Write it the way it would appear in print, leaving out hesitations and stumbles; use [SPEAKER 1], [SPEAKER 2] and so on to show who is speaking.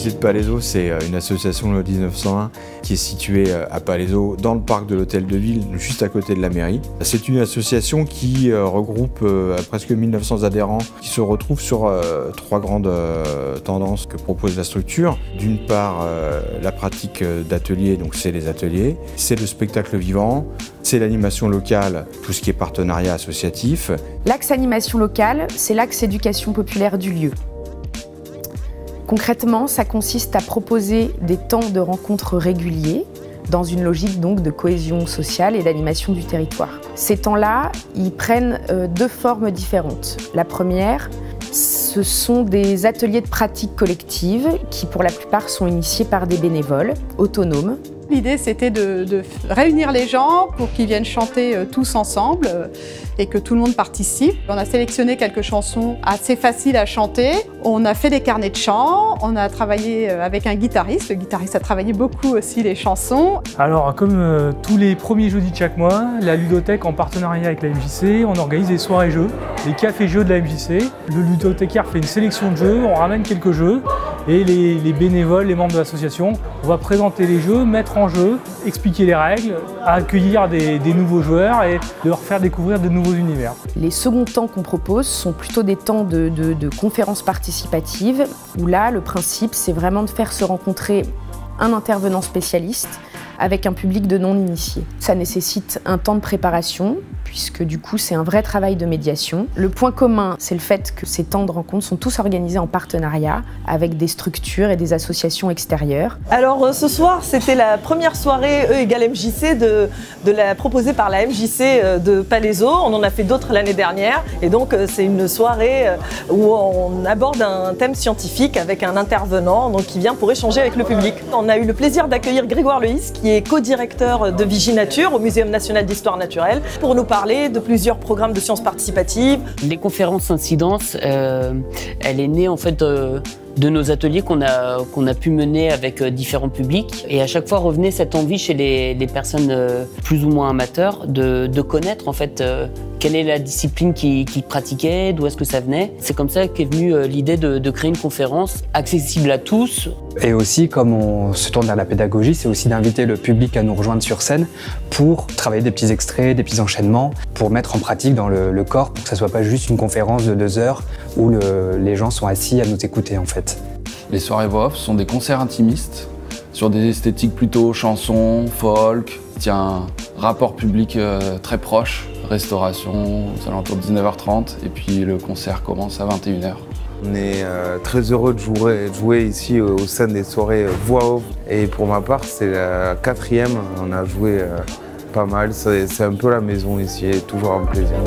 [SPEAKER 1] Société de Palaiseau, c'est une association loi 1901 qui est située à Palaiseau, dans le parc de l'Hôtel de Ville, juste à côté de la mairie. C'est une association qui regroupe presque 1900 adhérents qui se retrouvent sur trois grandes tendances que propose la structure. D'une part, la pratique d'ateliers, donc c'est les ateliers, c'est le spectacle vivant, c'est l'animation locale, tout ce qui est partenariat associatif.
[SPEAKER 2] L'axe animation locale, c'est l'axe éducation populaire du lieu. Concrètement, ça consiste à proposer des temps de rencontres réguliers dans une logique donc de cohésion sociale et d'animation du territoire. Ces temps-là, ils prennent deux formes différentes. La première, ce sont des ateliers de pratique collective qui pour la plupart sont initiés par des bénévoles autonomes.
[SPEAKER 3] L'idée, c'était de réunir les gens pour qu'ils viennent chanter tous ensemble et que tout le monde participe. On a sélectionné quelques chansons assez faciles à chanter. On a fait des carnets de chant. On a travaillé avec un guitariste. Le guitariste a travaillé beaucoup aussi les chansons.
[SPEAKER 4] Alors, comme tous les premiers jeudis de chaque mois, la ludothèque, en partenariat avec la MJC, on organise des soirées-jeux, des cafés-jeux de la MJC. Le ludothécaire fait une sélection de jeux, on ramène quelques jeux et les bénévoles, les membres de l'association, on va présenter les jeux, mettre en jeu, expliquer les règles, accueillir des nouveaux joueurs et leur faire découvrir de nouveaux univers.
[SPEAKER 2] Les seconds temps qu'on propose sont plutôt des temps de conférences participatives où là, le principe, c'est vraiment de faire se rencontrer un intervenant spécialiste avec un public de non-initiés. Ça nécessite un temps de préparation, puisque du coup c'est un vrai travail de médiation. Le point commun, c'est le fait que ces temps de rencontre sont tous organisés en partenariat avec des structures et des associations extérieures.
[SPEAKER 5] Alors ce soir, c'était la première soirée E égale MJC proposée par la MJC de Palaiseau. On en a fait d'autres l'année dernière et donc c'est une soirée où on aborde un thème scientifique avec un intervenant qui vient pour échanger avec le public. On a eu le plaisir d'accueillir Grégoire Lehis, qui est co-directeur de Viginature au Muséum national d'histoire naturelle, pour nous parler de plusieurs programmes de sciences participatives.
[SPEAKER 6] Les conférences incidence, elle est née en fait de nos ateliers qu'on a pu mener avec différents publics. Et à chaque fois revenait cette envie chez les personnes plus ou moins amateurs de connaître en fait quelle est la discipline qu'ils pratiquaient, d'où est-ce que ça venait. C'est comme ça qu'est venue l'idée de créer une conférence accessible à tous.
[SPEAKER 7] Et aussi, comme on se tourne vers la pédagogie, c'est aussi d'inviter le public à nous rejoindre sur scène pour travailler des petits extraits, des petits enchaînements, pour mettre en pratique dans le corps, pour que ça ne soit pas juste une conférence de 2 heures où les gens sont assis à nous écouter en fait.
[SPEAKER 8] Les soirées voix off sont des concerts intimistes sur des esthétiques plutôt chansons, folk. Il y a un rapport public très proche, restauration aux alentours de 19h30 et puis le concert commence à 21h.
[SPEAKER 9] On est très heureux de jouer ici au sein des soirées voix off. Et pour ma part, c'est la 4e. On a joué pas mal. C'est un peu la maison ici et toujours un plaisir.